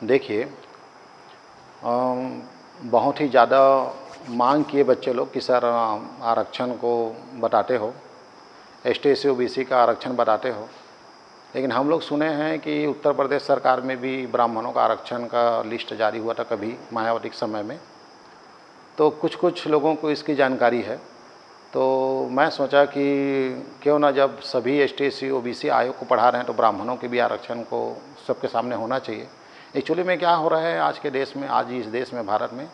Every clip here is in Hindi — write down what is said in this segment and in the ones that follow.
देखिए, बहुत ही ज़्यादा मांग किए बच्चे लोग कि सर आरक्षण को बताते हो, एसटी एससी ओबीसी का आरक्षण बताते हो। लेकिन हम लोग सुने हैं कि उत्तर प्रदेश सरकार में भी ब्राह्मणों का आरक्षण का लिस्ट जारी हुआ था कभी मायावती के समय में, तो कुछ लोगों को इसकी जानकारी है। तो मैं सोचा कि क्यों ना, जब सभी एसटी एससी ओबीसी आयोग को पढ़ा रहे हैं तो ब्राह्मणों के भी आरक्षण को सबके सामने होना चाहिए। एक्चुअली में क्या हो रहा है आज के देश में, आज इस देश में, भारत में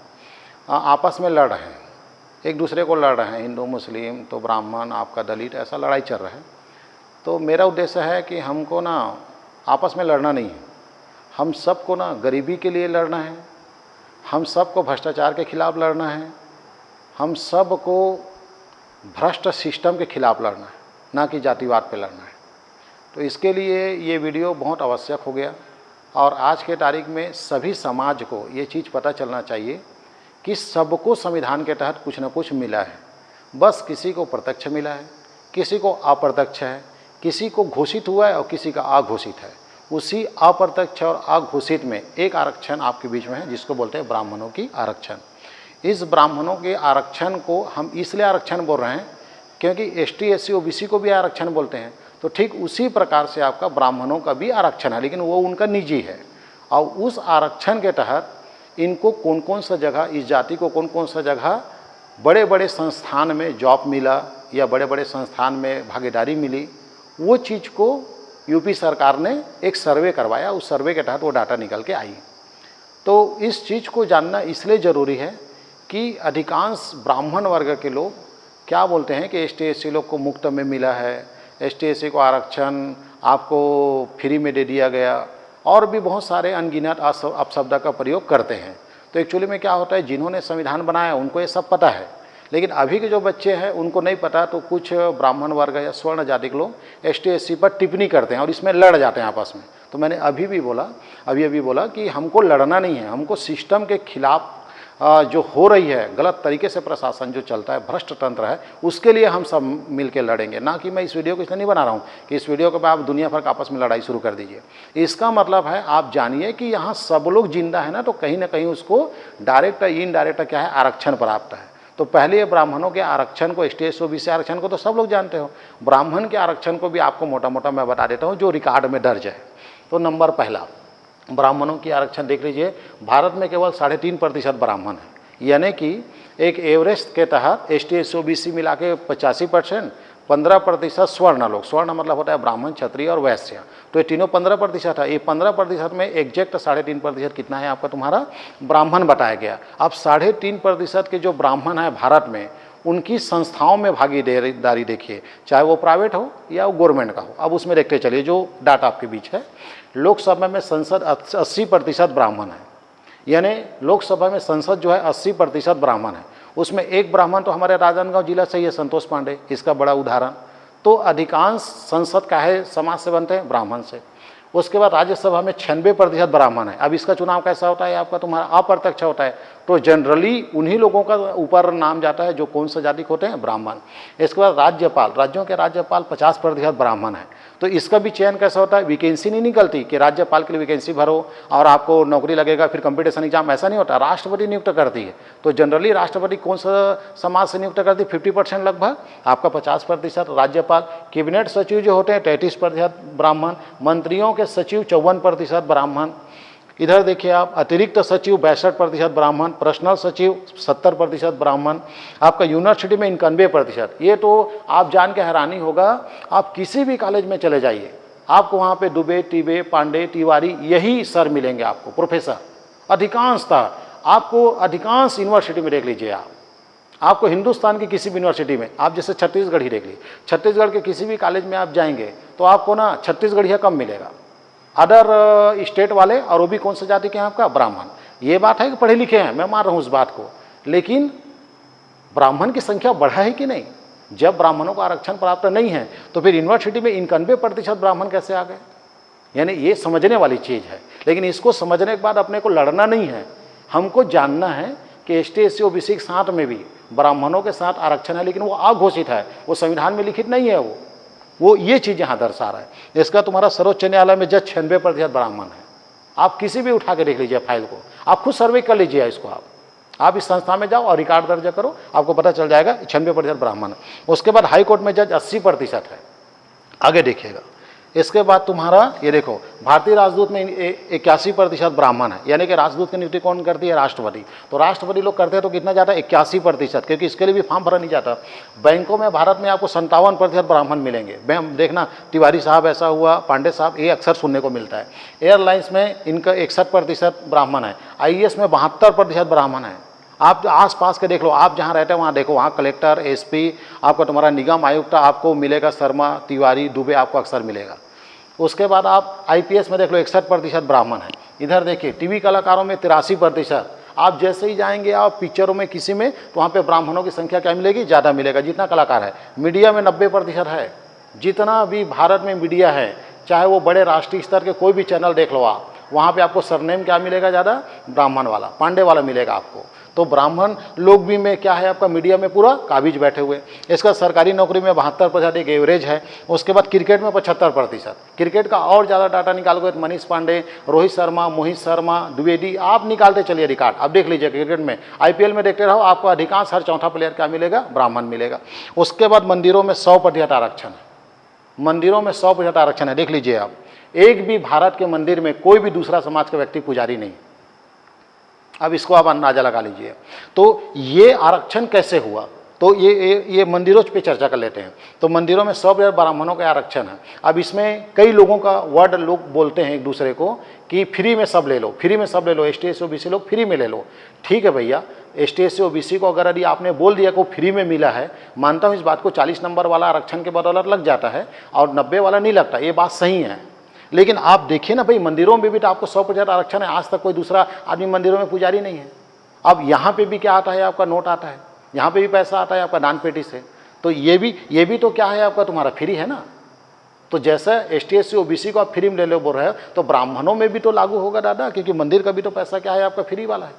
आपस में लड़ रहे हैं, एक दूसरे को लड़ रहे हैं, हिंदू मुस्लिम तो ब्राह्मण आपका दलित, ऐसा लड़ाई चल रहा है। तो मेरा उद्देश्य है कि हमको ना आपस में लड़ना नहीं है, हम सबको ना गरीबी के लिए लड़ना है, हम सबको भ्रष्टाचार के खिलाफ लड़ना है, हम सबको भ्रष्ट सिस्टम के खिलाफ लड़ना है, ना कि जातिवाद पे लड़ना है। तो इसके लिए ये वीडियो बहुत आवश्यक हो गया और आज के तारीख में सभी समाज को ये चीज़ पता चलना चाहिए कि सबको संविधान के तहत कुछ न कुछ मिला है। बस किसी को प्रत्यक्ष मिला है, किसी को अप्रत्यक्ष है, किसी को घोषित हुआ है और किसी का अघोषित है। उसी अप्रत्यक्ष और अघोषित में एक आरक्षण आपके बीच में है जिसको बोलते हैं ब्राह्मणों की आरक्षण। इस ब्राह्मणों के आरक्षण को हम इसलिए आरक्षण बोल रहे हैं क्योंकि एसटी एससी ओबीसी को भी आरक्षण बोलते हैं, तो ठीक उसी प्रकार से आपका ब्राह्मणों का भी आरक्षण है, लेकिन वो उनका निजी है। और उस आरक्षण के तहत इनको कौन कौन सा जगह, इस जाति को कौन कौन सा जगह बड़े बड़े संस्थान में जॉब मिला या बड़े बड़े संस्थान में भागीदारी मिली, वो चीज़ को यूपी सरकार ने एक सर्वे करवाया, उस सर्वे के तहत वो डाटा निकल के आई। तो इस चीज़ को जानना इसलिए ज़रूरी है कि अधिकांश ब्राह्मण वर्ग के लोग क्या बोलते हैं कि एसटी एससी लोग को मुफ्त में मिला है, एसटी एससी को आरक्षण आपको फ्री में दे दिया गया, और भी बहुत सारे अनगिनत अपशब्द का प्रयोग करते हैं। तो एक्चुअली में क्या होता है, जिन्होंने संविधान बनाया उनको ये सब पता है, लेकिन अभी के जो बच्चे हैं उनको नहीं पता। तो कुछ ब्राह्मण वर्ग या स्वर्ण जाति के लोग एसटी एससी पर टिप्पणी करते हैं और इसमें लड़ जाते हैं आपस में। तो मैंने अभी बोला कि हमको लड़ना नहीं है, हमको सिस्टम के खिलाफ जो हो रही है, गलत तरीके से प्रशासन जो चलता है, भ्रष्ट तंत्र है, उसके लिए हम सब मिल के लड़ेंगे। ना कि मैं इस वीडियो को इसलिए नहीं बना रहा हूँ कि इस वीडियो के बाद आप दुनिया भर का आपस में लड़ाई शुरू कर दीजिए। इसका मतलब है आप जानिए कि यहाँ सब लोग जिंदा है ना, तो कहीं ना कहीं उसको डायरेक्ट या इनडायरेक्ट क्या है, आरक्षण प्राप्त है। तो पहले ब्राह्मणों के आरक्षण को, एसटी एससी ओबीसी आरक्षण को तो सब लोग जानते हो, ब्राह्मण के आरक्षण को भी आपको मोटा मोटा मैं बता देता हूँ जो रिकॉर्ड में दर्ज है। तो नंबर पहला, ब्राह्मणों की आरक्षण देख लीजिए, भारत में केवल 3.5% ब्राह्मण है, यानी कि एक एवरेज के तहत एसटी एससी ओबीसी मिला के 85%, 15% स्वर्ण लोग, स्वर्ण मतलब होता है ब्राह्मण, क्षत्रिय और वैश्य, तो ये तीनों 15% है। ये 15% में एग्जैक्ट 3.5% कितना है आपका, तुम्हारा ब्राह्मण बताया गया। अब 3.5% के जो ब्राह्मण है भारत में, उनकी संस्थाओं में भागीदारी देखिए, चाहे वो प्राइवेट हो या वो गवर्नमेंट का हो। अब उसमें देखते चलिए जो डाटा आपके बीच है, लोकसभा में संसद 80% ब्राह्मण है, यानी लोकसभा में संसद जो है 80% ब्राह्मण है। उसमें एक ब्राह्मण तो हमारे राजनांदगांव जिला से ही है, संतोष पांडे, इसका बड़ा उदाहरण। तो अधिकांश संसद का है समाज से बनते हैं, ब्राह्मण से। उसके बाद राज्यसभा में 96% ब्राह्मण है। अब इसका चुनाव कैसा होता है आपका, तुम्हारा अप्रत्यक्ष होता है, तो जनरली उन्हीं लोगों का ऊपर नाम जाता है जो कौन सा जाति के होते हैं, ब्राह्मण। इसके बाद राज्यपाल, राज्यों के राज्यपाल 50% ब्राह्मण है। तो इसका भी चयन कैसा होता है, वैकेंसी नहीं निकलती कि राज्यपाल के लिए वैकेंसी भरो और आपको नौकरी लगेगा, फिर कंपटीशन एग्जाम, ऐसा नहीं होता, राष्ट्रपति नियुक्त करती है। तो जनरली राष्ट्रपति कौन सा समाज से नियुक्त करती है, 50% लगभग, आपका 50% राज्यपाल। कैबिनेट सचिव जो होते हैं 33% ब्राह्मण, मंत्रियों के सचिव 54% ब्राह्मण। इधर देखिए आप, अतिरिक्त सचिव 62% ब्राह्मण, पर्सनल सचिव 70% ब्राह्मण, आपका यूनिवर्सिटी में 91%। ये तो आप जान के हैरानी होगा, आप किसी भी कॉलेज में चले जाइए, आपको वहाँ पे दुबे, टिबे, पांडे, तिवारी यही सर मिलेंगे आपको, प्रोफेसर अधिकांशतः। आपको अधिकांश यूनिवर्सिटी में देख लीजिए आपको हिंदुस्तान की किसी भी यूनिवर्सिटी में, आप जैसे छत्तीसगढ़ ही देख लीजिए, छत्तीसगढ़ के किसी भी कॉलेज में आप जाएंगे तो आपको ना छत्तीसगढ़िया कम मिलेगा, अदर स्टेट वाले, और वो भी कौन सा जाति के हैं आपका, ब्राह्मण। ये बात है कि पढ़े लिखे हैं, मैं मान रहा हूँ उस बात को, लेकिन ब्राह्मण की संख्या बढ़ा है कि नहीं। जब ब्राह्मणों को आरक्षण प्राप्त नहीं है तो फिर यूनिवर्सिटी में 91% ब्राह्मण कैसे आ गए, यानी ये समझने वाली चीज़ है। लेकिन इसको समझने के बाद अपने को लड़ना नहीं है, हमको जानना है कि एसटी एससी ओबीसी के साथ में भी ब्राह्मणों के साथ आरक्षण है, लेकिन वो अघोषित है, वो संविधान में लिखित नहीं है। वो ये चीज़ यहाँ दर्शा रहा है। इसका तुम्हारा सर्वोच्च न्यायालय में जज 96% ब्राह्मण है, आप किसी भी उठा के देख लीजिए फाइल को, आप खुद सर्वे कर लीजिए इसको। आप इस संस्था में जाओ और रिकॉर्ड दर्ज करो, आपको पता चल जाएगा 96% ब्राह्मण है। उसके बाद हाई कोर्ट में जज 80% है। आगे देखिएगा, इसके बाद तुम्हारा ये देखो भारतीय राजदूत में 81% ब्राह्मण है, यानी कि राजदूत की नियुक्ति कौन करती है? राष्ट्रपति। तो राष्ट्रपति लोग करते हैं तो कितना जाता है? 81%, क्योंकि इसके लिए भी फॉर्म भरा नहीं जाता। बैंकों में भारत में आपको 57% ब्राह्मण मिलेंगे। देखना तिवारी साहब ऐसा हुआ, पांडे साहब, ये अक्सर सुनने को मिलता है। एयरलाइंस में इनका 61% ब्राह्मण है। IAS में 72% ब्राह्मण है। आप आसपास के देख लो, आप जहाँ रहते हैं वहाँ देखो, वहाँ कलेक्टर, SP, आपका तुम्हारा निगम आयुक्त आपको मिलेगा शर्मा, तिवारी, दुबे आपको अक्सर मिलेगा। उसके बाद आप IPS में देख लो 61% ब्राह्मण है। इधर देखिए TV कलाकारों में 83%। आप जैसे ही जाएंगे आप पिक्चरों में किसी में, तो वहाँ पे ब्राह्मणों की संख्या क्या मिलेगी? ज़्यादा मिलेगा जितना कलाकार है। मीडिया में 90% है। जितना भी भारत में मीडिया है, चाहे वो बड़े राष्ट्रीय स्तर के कोई भी चैनल देख लो आप, वहाँ पे आपको सरनेम क्या मिलेगा? ज़्यादा ब्राह्मण वाला, पांडे वाला मिलेगा आपको। तो ब्राह्मण लोग भी में क्या है आपका मीडिया में पूरा काबिज बैठे हुए। इसका सरकारी नौकरी में 72% एक एवरेज है। उसके बाद क्रिकेट में 75%। क्रिकेट का और ज़्यादा डाटा निकालोगे तो मनीष पांडे, रोहित शर्मा, मोहित शर्मा, द्विवेदी, आप निकालते चलिए रिकॉर्ड। आप देख लीजिए क्रिकेट में, IPL में देखते रहो, आपको अधिकांश हर चौथा प्लेयर क्या मिलेगा? ब्राह्मण मिलेगा। उसके बाद मंदिरों में 100% आरक्षण है। मंदिरों में 100% आरक्षण है, देख लीजिए आप। एक भी भारत के मंदिर में कोई भी दूसरा समाज का व्यक्ति पुजारी नहीं। अब इसको आप अंदाजा लगा लीजिए। तो ये आरक्षण कैसे हुआ? तो ये मंदिरों पे चर्चा कर लेते हैं। तो मंदिरों में 100% ब्राह्मणों का आरक्षण है। अब इसमें कई लोगों का वर्ड लोग बोलते हैं एक दूसरे को कि फ्री में सब ले लो, फ्री में सब ले लो, ST SC OBC लोग फ्री में ले लो। ठीक है भैया, ST SC OBC को अगर यदि आपने बोल दिया को फ्री में मिला है, मानता हूँ इस बात को, 40 नंबर वाला आरक्षण के बदौलत लग जाता है और 90 वाला नहीं लगता, ये बात सही है। लेकिन आप देखिए ना भाई, मंदिरों में भी तो आपको 100% आरक्षण है। आज तक कोई दूसरा आदमी मंदिरों में पुजारी नहीं है। अब यहाँ पे भी क्या आता है? आपका नोट आता है, यहाँ पे भी पैसा आता है आपका दान पेटी से। तो ये भी तो क्या है आपका? तुम्हारा फ्री है ना। तो जैसा ST SC OBC को आप फ्री में ले लो बोल रहे हो, तो ब्राह्मणों में भी तो लागू होगा दादा, क्योंकि मंदिर का भी तो पैसा क्या है आपका? फ्री वाला है।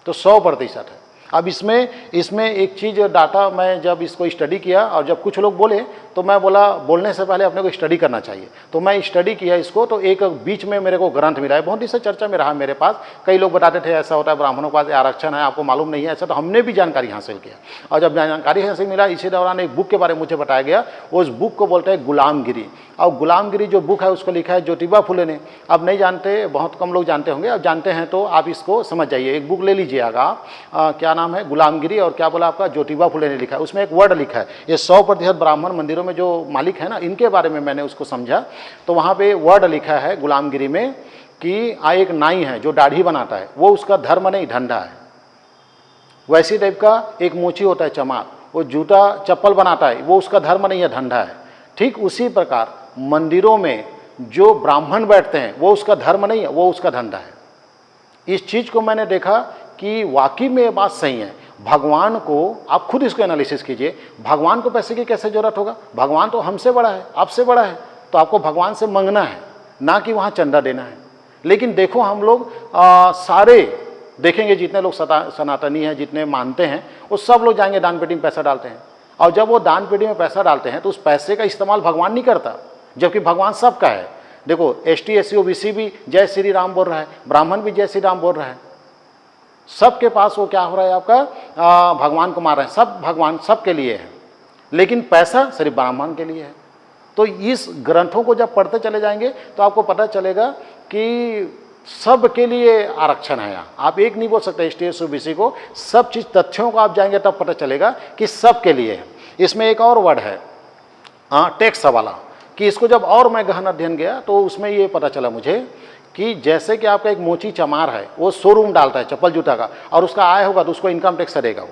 तो 100% है। अब इसमें एक चीज़ डाटा, मैं जब इसको स्टडी किया और जब कुछ लोग बोले तो मैं बोला बोलने से पहले अपने को स्टडी करना चाहिए। तो मैं स्टडी किया इसको, तो एक बीच में मेरे को ग्रंथ मिला है, बहुत ही से चर्चा में रहा मेरे पास। कई लोग बताते थे ऐसा होता है, ब्राह्मणों के पास आरक्षण है, आपको मालूम नहीं है ऐसा। तो हमने भी जानकारी हासिल किया, और जब जानकारी हासिल मिला, इसी दौरान एक बुक के बारे में मुझे बताया गया। उस बुक को बोलते हैं गुलामगिरी। और गुलामगिरी जो बुक है उसको लिखा है ज्योतिबा फुले ने। अब नहीं जानते, बहुत कम लोग जानते होंगे, अब जानते हैं तो आप इसको समझ जाइए। एक बुक ले लीजिएगा आप, क्या नाम है? गुलामगिरी। और क्या बोला आपका? ज्योतिबा फुले ने लिखा है। उसमें एक वर्ड लिखा है, ये 100% ब्राह्मण मंदिरों में जो मालिक है ना, इनके बारे में मैंने उसको समझा। तो वहाँ पे वर्ड लिखा है गुलामगिरी में कि एक नाई है जो दाढ़ी बनाता है, वो उसका धर्म नहीं धंधा है। वैसी टाइप का एक मोची होता है चमार, वो जूता चप्पल बनाता है, वो उसका धर्म नहीं है, धंधा है। ठीक उसी प्रकार मंदिरों में जो ब्राह्मण बैठते हैं वो उसका धर्म नहीं है, वो उसका धंधा है। इस चीज़ को मैंने देखा कि वाकई में ये बात सही है। भगवान को, आप खुद इसको एनालिसिस कीजिए, भगवान को पैसे की कैसे जरूरत होगा? भगवान तो हमसे बड़ा है, आपसे बड़ा है, तो आपको भगवान से मांगना है, ना कि वहाँ चंदा देना है। लेकिन देखो हम लोग सारे देखेंगे, जितने लोग सनातनी हैं, जितने मानते हैं, वो सब लोग जाएंगे दान पेटी में पैसा डालते हैं। और जब वो दान पेटी में पैसा डालते हैं तो उस पैसे का इस्तेमाल भगवान नहीं करता, जबकि भगवान सबका है। देखो ST SC OBC भी जय श्री राम बोल रहा है, ब्राह्मण भी जय श्री राम बोल रहा है। सबके पास वो क्या हो रहा है आपका? भगवान को मार रहे हैं। सब भगवान सबके लिए है, लेकिन पैसा सिर्फ ब्राह्मण के लिए है। तो इस ग्रंथों को जब पढ़ते चले जाएंगे तो आपको पता चलेगा कि सब के लिए आरक्षण है। यहाँ आप एक नहीं बोल सकते ST SC OBC को, सब चीज़ तथ्यों को आप जाएंगे तब पता चलेगा कि सब के लिए है। इसमें एक और वर्ड है टैक्स वाला, कि इसको जब और मैं गहन अध्ययन गया तो उसमें ये पता चला मुझे कि जैसे कि आपका एक मोची चमार है, वो शोरूम डालता है चप्पल जूता का, और उसका आय होगा तो उसको इनकम टैक्स देगा वो।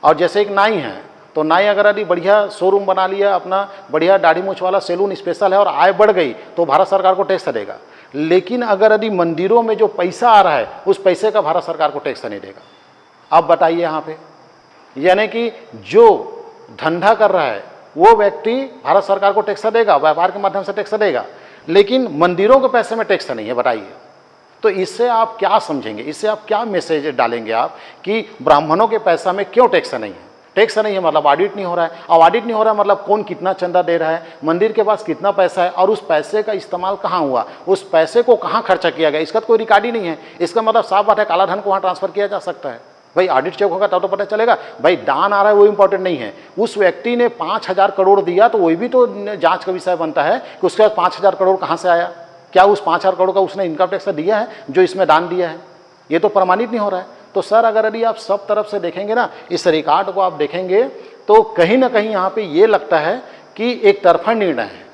और जैसे एक नाई है, तो नाई अगर यदि बढ़िया शोरूम बना लिया अपना, बढ़िया दाढ़ी मूछ वाला सैलून स्पेशल है और आय बढ़ गई, तो भारत सरकार को टैक्स देगा। लेकिन अगर यदि मंदिरों में जो पैसा आ रहा है उस पैसे का भारत सरकार को टैक्स नहीं देगा। अब बताइए यहाँ पे, यानी कि जो धंधा कर रहा है वो व्यक्ति भारत सरकार को टैक्स देगा, व्यापार के माध्यम से टैक्स देगा, लेकिन मंदिरों के पैसे में टैक्स नहीं है। बताइए, तो इससे आप क्या समझेंगे? इससे आप क्या मैसेज डालेंगे आप कि ब्राह्मणों के पैसा में क्यों टैक्स नहीं है? टैक्स नहीं है मतलब ऑडिट नहीं हो रहा है। अब ऑडिट नहीं हो रहा है मतलब कौन कितना चंदा दे रहा है, मंदिर के पास कितना पैसा है और उस पैसे का इस्तेमाल कहाँ हुआ, उस पैसे को कहाँ खर्चा किया गया, इसका तो कोई रिकॉर्ड ही नहीं है। इसका मतलब साफ बात है काला धन को वहाँ ट्रांसफर किया जा सकता है। भाई ऑडिट चेक होगा तब तो पता चलेगा। भाई दान आ रहा है वो इंपॉर्टेंट नहीं है, उस व्यक्ति ने 5,000 करोड़ दिया तो वही भी तो जांच का विषय बनता है कि उसके बाद 5,000 करोड़ कहाँ से आया, क्या उस 5,000 करोड़ का उसने इनकम टैक्स दिया है जो इसमें दान दिया है, ये तो प्रमाणित नहीं हो रहा है। तो सर अगर यदि आप सब तरफ से देखेंगे ना, इस रिकॉर्ड को आप देखेंगे तो कहीं ना कहीं यहाँ पे ये लगता है कि एक तरफा निर्णय है।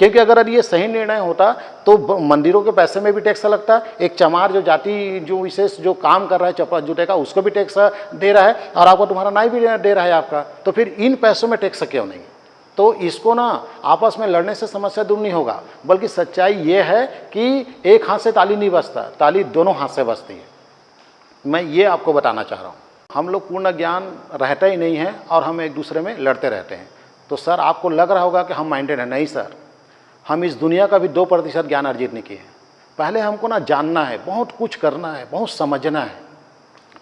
क्योंकि अगर ये सही निर्णय होता तो मंदिरों के पैसे में भी टैक्स लगता, एक चमार जो जाति जो विशेष जो काम कर रहा है चप्पा जूते का उसको भी टैक्स दे रहा है और आपको तुम्हारा नाई भी दे रहा है आपका, तो फिर इन पैसों में टैक्स क्यों नहीं। तो इसको ना आपस में लड़ने से समस्या दूर नहीं होगा, बल्कि सच्चाई ये है कि एक हाथ से ताली नहीं बजता, ताली दोनों हाथ से बजती है। मैं ये आपको बताना चाह रहा हूँ, हम लोग पूर्ण ज्ञान रहता ही नहीं है और हम एक दूसरे में लड़ते रहते हैं। तो सर आपको लग रहा होगा कि हम माइंडेड हैं, नहीं सर, हम इस दुनिया का भी 2% ज्ञान अर्जित नहीं किए हैं। पहले हमको ना जानना है, बहुत कुछ करना है, बहुत समझना है,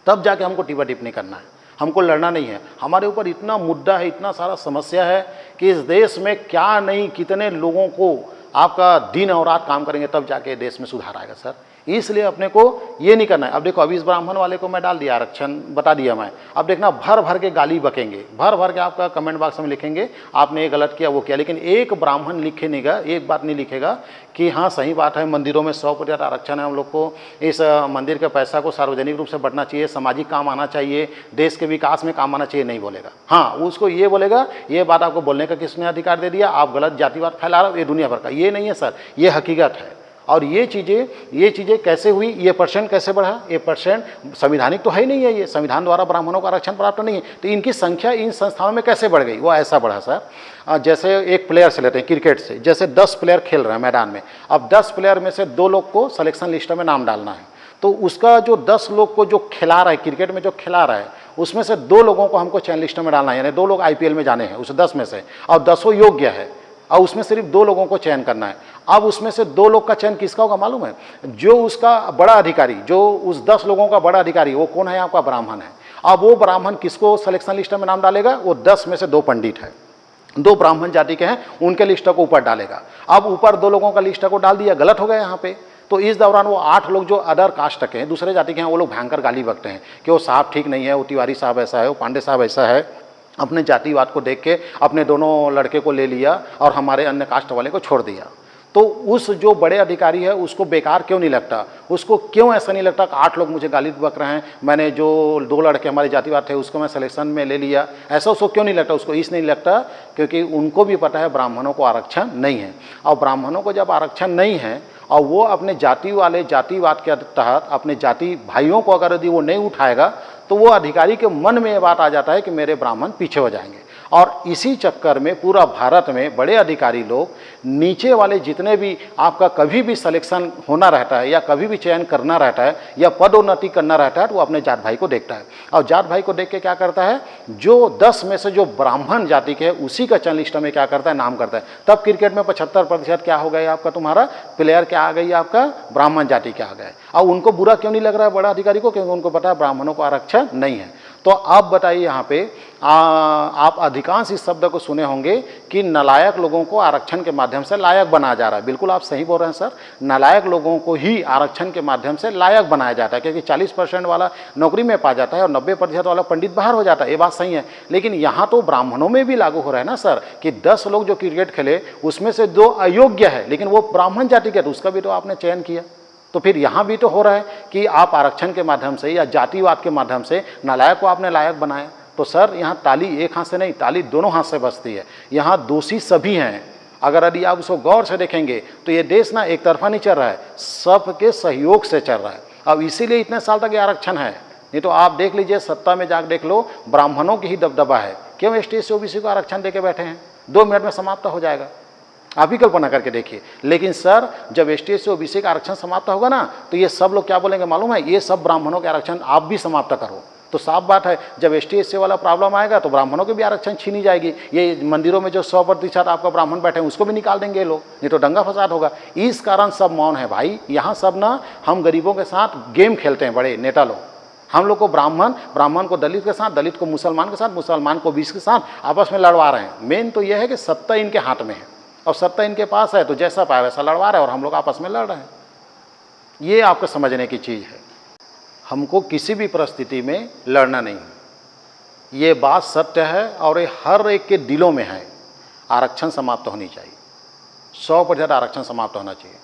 तब जाके हमको टिपा टिप्पणी करना है, हमको लड़ना नहीं है। हमारे ऊपर इतना मुद्दा है, इतना सारा समस्या है कि इस देश में क्या नहीं कितने लोगों को आपका दिन और रात काम करेंगे तब जाके देश में सुधार आएगा सर। इसलिए अपने को ये नहीं करना है। अब देखो अभी इस ब्राह्मण वाले को मैं डाल दिया आरक्षण, बता दिया मैं, अब देखना भर भर के गाली बकेंगे, भर भर के आपका कमेंट बॉक्स में लिखेंगे आपने ये गलत किया वो किया, लेकिन एक ब्राह्मण लिखेगा, एक बात नहीं लिखेगा कि हाँ सही बात है मंदिरों में 100% आरक्षण है, हम लोग को इस मंदिर के पैसा को सार्वजनिक रूप से बढ़ना चाहिए, सामाजिक काम आना चाहिए, देश के विकास में काम आना चाहिए, नहीं बोलेगा। हाँ उसको ये बोलेगा ये बात आपको बोलने का किसने अधिकार दे दिया, आप गलत जातिवाद फैला रहे हो, ये दुनिया भर का, ये नहीं है सर, ये हकीकत है। और ये चीज़ें कैसे हुई, ये परसेंट कैसे बढ़ा, ये परसेंट संविधानिक तो है ही नहीं है, ये संविधान द्वारा ब्राह्मणों को आरक्षण प्राप्त नहीं है, तो इनकी संख्या इन संस्थाओं में कैसे बढ़ गई, वो ऐसा बढ़ा सर। जैसे एक प्लेयर से लेते हैं क्रिकेट से, जैसे 10 प्लेयर खेल रहे हैं मैदान में, अब 10 प्लेयर में से 2 लोग को सिलेक्शन लिस्ट में नाम डालना है, तो उसका जो 10 लोग को जो खिला रहा है क्रिकेट में, जो खिला रहा है उसमें से 2 लोगों को हमको चयन लिस्ट में डालना है, यानी 2 लोग IPL में जाने हैं उस 10 में से, और 10 योग्य है और उसमें सिर्फ 2 लोगों को चयन करना है। अब उसमें से 2 लोग का चयन किसका होगा मालूम है, जो उसका बड़ा अधिकारी, जो उस 10 लोगों का बड़ा अधिकारी वो कौन है, आपका ब्राह्मण है। अब वो ब्राह्मण किसको सिलेक्शन लिस्ट में नाम डालेगा, वो 10 में से 2 पंडित है, 2 ब्राह्मण जाति के हैं, उनके लिस्ट को ऊपर डालेगा। अब ऊपर 2 लोगों का लिस्ट को डाल दिया, गलत हो गया यहाँ पे। तो इस दौरान वो 8 लोग जो अदर कास्ट के हैं, दूसरे जाति के हैं, वो लोग भयंकर गाली बकते हैं कि वो साहब ठीक नहीं है, वो तिवारी साहब ऐसा है, वो पांडे साहब ऐसा है, अपने जातिवाद को देख के अपने दोनों लड़के को ले लिया और हमारे अन्य कास्ट वाले को छोड़ दिया। तो उस जो बड़े अधिकारी है उसको बेकार क्यों नहीं लगता, उसको क्यों ऐसा नहीं लगता कि 8 लोग मुझे गाली बक रहे हैं, मैंने जो 2 लड़के हमारे जातिवाद थे उसको मैं सिलेक्शन में ले लिया, ऐसा उसको क्यों नहीं लगता, उसको इसलिए नहीं लगता क्योंकि उनको भी पता है ब्राह्मणों को आरक्षण नहीं है। और ब्राह्मणों को जब आरक्षण नहीं है और वो अपने जाति वाले जातिवाद के तहत अपने जाति भाइयों को अगर यदि वो नहीं उठाएगा तो वो अधिकारी के मन में ये बात आ जाता है कि मेरे ब्राह्मण पीछे हो जाएंगे। और इसी चक्कर में पूरा भारत में बड़े अधिकारी लोग नीचे वाले जितने भी आपका कभी भी सिलेक्शन होना रहता है या कभी भी चयन करना रहता है या पदोन्नति करना रहता है तो वो अपने जात भाई को देखता है, और जात भाई को देख के क्या करता है, जो 10 में से जो ब्राह्मण जाति के है उसी का चयन लिस्ट में क्या करता है, नाम करता है। तब क्रिकेट में 75% क्या हो गया आपका, तुम्हारा प्लेयर क्या आ गई, आपका ब्राह्मण जाति क्या आ गया। और उनको बुरा क्यों नहीं लग रहा है बड़ा अधिकारी को, क्योंकि उनको पता है ब्राह्मणों को आरक्षण नहीं है। तो आप बताइए यहाँ पे आप अधिकांश इस शब्द को सुने होंगे कि नालायक लोगों को आरक्षण के माध्यम से लायक बनाया जा रहा है। बिल्कुल आप सही बोल रहे हैं सर, नालायक लोगों को ही आरक्षण के माध्यम से लायक बनाया जाता है, क्योंकि 40% वाला नौकरी में पा जाता है और 90% वाला पंडित बाहर हो जाता है, ये बात सही है। लेकिन यहाँ तो ब्राह्मणों में भी लागू हो रहा है ना सर, कि 10 लोग जो क्रिकेट खेले उसमें से 2 अयोग्य है, लेकिन वो ब्राह्मण जाति के, तो उसका भी तो आपने चयन किया। तो फिर यहाँ भी तो हो रहा है कि आप आरक्षण के माध्यम से या जातिवाद के माध्यम से नालायक को आपने लायक बनाया। तो सर यहाँ ताली एक हाथ से नहीं, ताली दोनों हाथ से बजती है। यहाँ दोषी सभी हैं। अगर यदि आप उसको गौर से देखेंगे तो ये देश ना एक तरफा नहीं चल रहा है, सबके सहयोग से चल रहा है। अब इसीलिए इतने साल तक ये आरक्षण है, नहीं तो आप देख लीजिए सत्ता में जाकर देख लो, ब्राह्मणों की ही दबदबा है। क्यों ST SC OBC को आरक्षण दे के बैठे हैं, 2 मिनट में समाप्त हो जाएगा, आप ही कल्पना करके देखिए। लेकिन सर जब ST SC OBC का आरक्षण समाप्त होगा ना तो ये सब लोग क्या बोलेंगे मालूम है, ये सब ब्राह्मणों के आरक्षण आप भी समाप्त करो। तो साफ बात है जब ST SC वाला प्रॉब्लम आएगा तो ब्राह्मणों के भी आरक्षण छीनी जाएगी। ये मंदिरों में जो 100% आपका ब्राह्मण बैठे हैं उसको भी निकाल देंगे लोग, नहीं तो दंगा फसाद होगा। इस कारण सब मौन है भाई। यहाँ सब ना हम गरीबों के साथ गेम खेलते हैं बड़े नेता लोग, हम लोग को ब्राह्मण को दलित के साथ, दलित को मुसलमान के साथ, मुसलमान को बीस के साथ आपस में लड़वा रहे हैं। मेन तो यह है कि सत्ता इनके हाथ में है और सत्ता इनके पास है, तो जैसा पाए वैसा लड़वा रहे हैं और हम लोग आपस में लड़ रहे हैं। ये आपको समझने की चीज़ है। हमको किसी भी परिस्थिति में लड़ना नहीं है, ये बात सत्य है और ये हर एक के दिलों में है। आरक्षण समाप्त होनी चाहिए, 100% आरक्षण समाप्त होना चाहिए।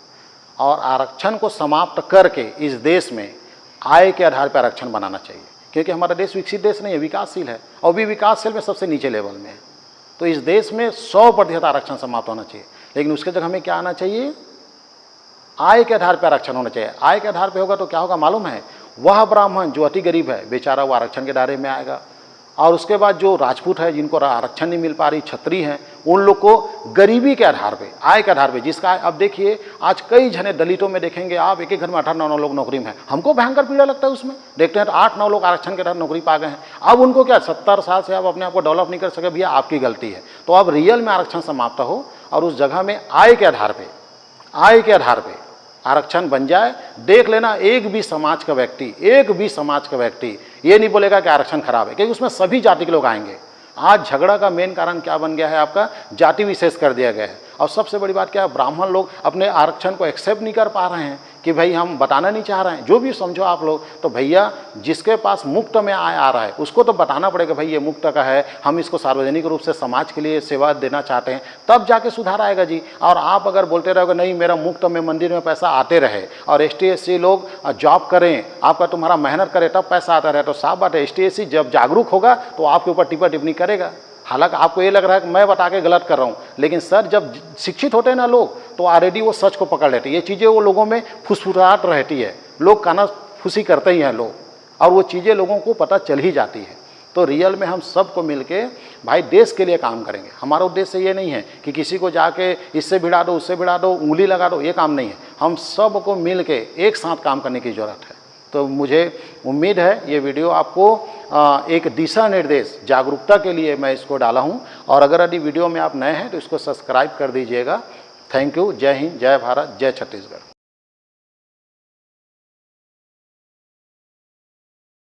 और आरक्षण को समाप्त करके इस देश में आय के आधार पर आरक्षण बनाना चाहिए, क्योंकि हमारा देश विकसित देश नहीं है, विकासशील है और भी विकासशील में सबसे नीचे लेवल में है। तो इस देश में 100% आरक्षण समाप्त होना चाहिए। लेकिन उसके जगह हमें क्या आना चाहिए? आय के आधार पर आरक्षण होना चाहिए। आय के आधार पर होगा तो क्या होगा मालूम है? वह ब्राह्मण जो अति गरीब है बेचारा वो आरक्षण के दायरे में आएगा, और उसके बाद जो राजपूत है जिनको आरक्षण नहीं मिल पा रही, छत्री हैं, उन लोग को गरीबी के आधार पे, आय के आधार पे, जिसका अब देखिए आज कई जने दलितों में देखेंगे आप, एक एक घर में 8-9 लोग नौकरी में हैं। हमको भयंकर पीड़ा लगता है उसमें, देखते हैं तो 8-9 लोग आरक्षण के तहत नौकरी पा गए हैं। अब उनको क्या 70 साल से आप अपने आप को डेवलप नहीं कर सके, भैया आपकी गलती है। तो अब रियल में आरक्षण समाप्त हो और उस जगह में आय के आधार पर आरक्षण बन जाए। देख लेना एक भी समाज का व्यक्ति ये नहीं बोलेगा कि आरक्षण खराब है, क्योंकि उसमें सभी जाति के लोग आएंगे। आज झगड़ा का मेन कारण क्या बन गया है? आपका जाति विशेष कर दिया गया है। और सबसे बड़ी बात क्या है? ब्राह्मण लोग अपने आरक्षण को एक्सेप्ट नहीं कर पा रहे हैं कि भाई हम बताना नहीं चाह रहे हैं। जो भी समझो आप लोग, तो भैया जिसके पास मुफ्त में आय आ रहा है उसको तो बताना पड़ेगा भाई ये मुफ्त का है, हम इसको सार्वजनिक रूप से समाज के लिए सेवा देना चाहते हैं, तब जाके सुधार आएगा जी। और आप अगर बोलते रहोगे नहीं मेरा मुफ्त में मंदिर में पैसा आते रहे और ST SC लोग जॉब करें, आपका तुम्हारा मेहनत करे तब पैसा आता रहे, तो साफ बात है ST SC जब जागरूक होगा तो आपके ऊपर टिप्पा टिप्पणी करेगा। हालांकि आपको ये लग रहा है कि मैं बता के गलत कर रहा हूँ, लेकिन सर जब शिक्षित होते हैं ना लोग, तो ऑलरेडी वो सच को पकड़ लेते हैं। ये चीज़ें वो लोगों में फुसफुसाहट रहती है, लोग काना फुसी करते ही हैं लोग, और वो चीज़ें लोगों को पता चल ही जाती है। तो रियल में हम सबको मिलके भाई देश के लिए काम करेंगे। हमारा उद्देश्य ये नहीं है कि किसी को जाके इससे भिड़ा दो, उससे भिड़ा दो, उंगली लगा दो, ये काम नहीं है। हम सबको मिल के एक साथ काम करने की ज़रूरत है। तो मुझे उम्मीद है ये वीडियो आपको एक दिशा निर्देश, जागरूकता के लिए मैं इसको डाला हूं। और अगर यदि वीडियो में आप नए हैं तो इसको सब्सक्राइब कर दीजिएगा। Thank you. जय हिंद, जय भारत, जय छत्तीसगढ़।